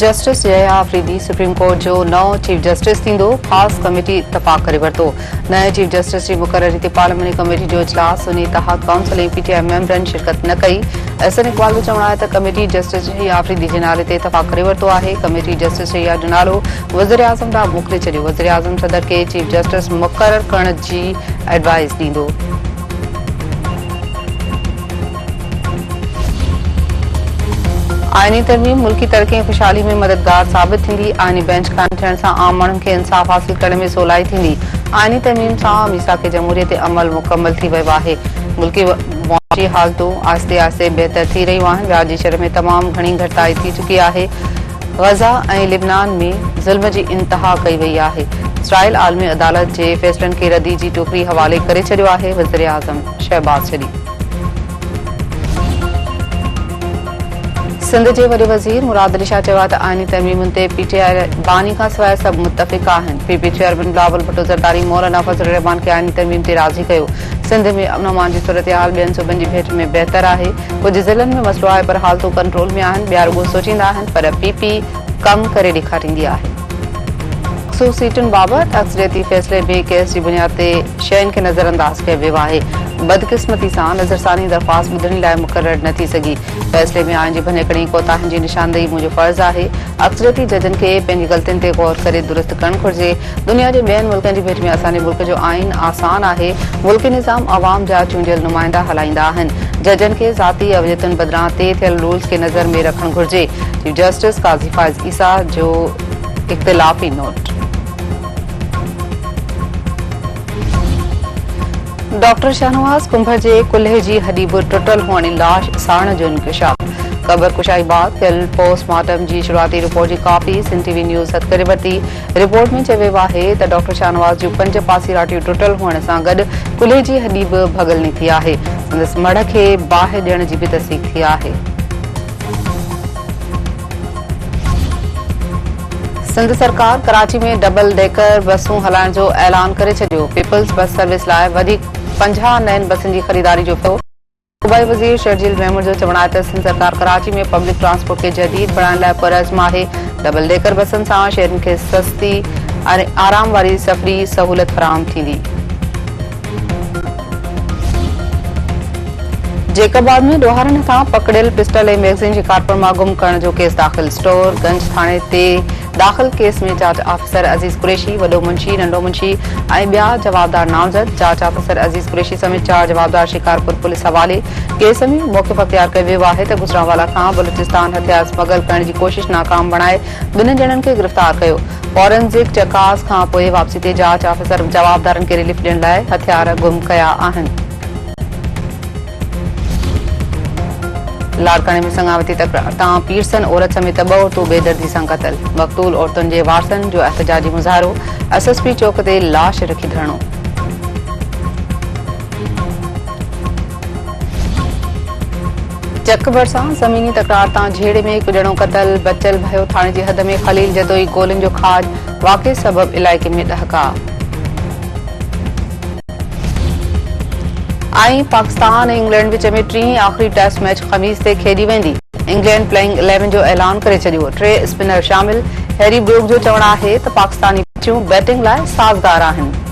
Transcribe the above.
Justice Jaya Afridi supreme court जो नओं chief justice थींदो ख़ासि कमेटी इतफ़ाक़ करे वरितो। नए चीफ जस्टिस जी मुक़ररी ते पार्लियामेंट कमेटी जो इजलास उन तहत काउंसिल ऐं पीटीआई मेंबरनि शिरकत न कई। एहसन इक़बाल जो चवणु आहे त कमेटी जस्टिस जया आफरीदी जे नाले ते इतफ़ाक़ करे वरितो आहे। कमेटी जस्टिस जया जो नालो वज़ीर आज़म ॾांहुं मोकिले छॾियो। वज़ीर आज़म सदर खे चीफ जस्टिस मुक़रर करण जी एडवाइस ॾींदो। आइनी तरमीम मुल्की तरक्की ऐं खुशहाली में मददगार साबित थींदी। आइनी बेंच क़ाइम थियण सां आम माण्हुनि खे इंसाफ़ हासिल करण में सवलाई थींदी। आइनी तरमीम सां मीसाक़ जमहूरियत ते अमल मुकम्मल थी वियो आहे। मुल्की मुआशी हालतूं आहिस्ते आहिस्ते बहितर थी रहियूं आहिनि। व्याज जी शरह में तमामु घणी घटिताई थी चुकी आहे। ग़ज़ा ऐं लिबनान में ज़ुल्म जी इंतहा कई वई आहे। इसराइल आलमी अदालत जे फ़ैसिलनि खे रदी जी टोकरी हवाले करे छॾियो आहे। वज़ीर आज़म शहबाज़ शरीफ़ सिंध जे वॾे वज़ीर मुराद अली शाह चयो आहे त आइनी तरमीमुनि ते पीटीआई बानी खां सवाइ सभु मुतफ़िक़ आहिनि। पीपी चेयरमैन बिलावल भुट्टो ज़रदारी मौलाना फज़लुर रहमान खे आइनी तरमीम ते राज़ी कयो। सिंध में अमन अमान जी सूरतहाल ॿियनि सूबनि जी भेट में बहितर आहे। कुझु ज़िलनि में मसइलो आहे पर हालतूं कंट्रोल में आहिनि। ॿिया रुॻो सोचींदा आहिनि पर पीपी कमु करे ॾेखारींदी आहे। मख़सूस सीटुनि बाबति अक्सरियती फ़ैसिले में केस जी बुनियाद ते शयुनि खे नज़रअंदाज़ कयो वियो आहे। बदकिस्मती सां नज़रसानी दरख़्वास्त ॿुधण लाइ मुक़रर न थी सघी। फ़ैसिले में आइन जी भञकड़ी कोताहियुनि जी निशानदेही मुंहिंजो फ़र्ज़ आहे। अक्सरियती जजनि खे पंहिंजी ग़लतियुनि ते गौर करे दुरुस्त करणु घुरिजे। दुनिया जे ॿियनि मुल्कनि जी भेट में असांजे मुल्क जो आइन आसान आहे। मुल्की निज़ाम अवाम जा चूंडियल नुमाइंदा हलाईंदा आहिनि। जजनि खे ज़ाती अवलियतुनि बदिरां तइ थियल रूल्स खे नज़र में रखणु घुरिजे। चीफ जस्टिस काज़ी फ़ाइज़ ईसा जो इख़्तिलाफ़ी नोट। डॉक्टर शाहनवाज़ कुंभर जे कुल्हे जी हॾी बि टुटल हुअण लाश साड़ण जो इंकशाफ। क़बर कुशाई बाद थियल पोस्टमार्टम जी शुरूआती रिपोर्ट जी कॉपी सिंध टीवी न्यूज़ हथ करे वरिती। रिपोर्ट में चयो वियो आहे त डॉक्टर शाहनवाज़ जूं 5 पासी राटियूं टुटल हुअण सां गॾु कुल्हे जी हॾी बि भॻल निकिती आहे। संदसि मड़ खे बाहि ॾियण जी बि तस्दीक़ थी आहे। सिंध सरकार कराची में डबल डेकर बसूं हलाइण जो ऐलान करे छॾियो। पीपल्स बस सर्विस लाइ वधीक 50 नयनि बसुनि जी ख़रीदारी जो फ़ैसिलो। सूबाई वज़ीर शर्जील महमूद जो चवणु आहे त सिंध सरकार कराची में पब्लिक ट्रांसपोर्ट खे जदीद बणाइण लाइ पुरअज़्म आहे। डबल डेकर बसुनि सां शहरनि खे सस्ती ऐं आराम वारी सफ़री सहूलियत फराहम थींदी। जेकबाद में ॾोहारनि हथां पकड़ियल पिस्टल ऐं मैगज़ीन जे कारपर मां गुम करण जो केस दाख़िल। स्टोर गंज थाणे ते दाख़िल केस में जांच ऑफिसर अज़ीज़ कुरैशी, वॾो मुंशी, नंढो मुंशी ऐं ॿिया जवाबदार नामज़द। जांच ऑफिसर अज़ीज़ कुरैशी समेत 4 जवाबदार शिकारपुर पुलिस हवाले। केस में मौक़िफ़ अख़्तियार कयो वियो आहे त गुजरांवाला खां बलूचिस्तान हथियार स्मगल करण जी कोशिश नाकाम बणाए 2 ॼणनि खे गिरफ़्तार कयो। फॉरेंसिक चकास खां पोइ वापसी ते जांच ऑफिसर जवाबदारनि खे रिलीफ ॾियण लाइ हथियार गुम कया आहिनि। लाड़काने में संगावती तकरार तां पीरसन औरत समेत 2 औरतूं बेदर्दी सां क़तल। मक़तूल औरतुनि जे वारसनि जो एहतजाजी मुज़ाहिरो। एसएसपी चौक ते लाश रखी धरणो। चक भरिसां ज़मीनी तकरार तां झेड़े में 1 ॼणो क़तल। बचल भयो थाणे जी हद में ख़लील जदोई गोलियुनि जो खाज। वाक़े सबबि इलाइक़े में ॾहका। ऐं पाकिस्तान ऐं इंग्लैंड विच में 3 आख़िरी टेस्ट मैच ख़मीस ते खेॾी वेंदी। इंग्लैंड प्लेइंग 11 जो ऐलान करे छॾियो। 3 स्पिनर शामिल। हैरी ब्रूक जो चवणु आहे त पाकिस्तानी पिचूं बैटिंग लाइ साज़गार आहिनि।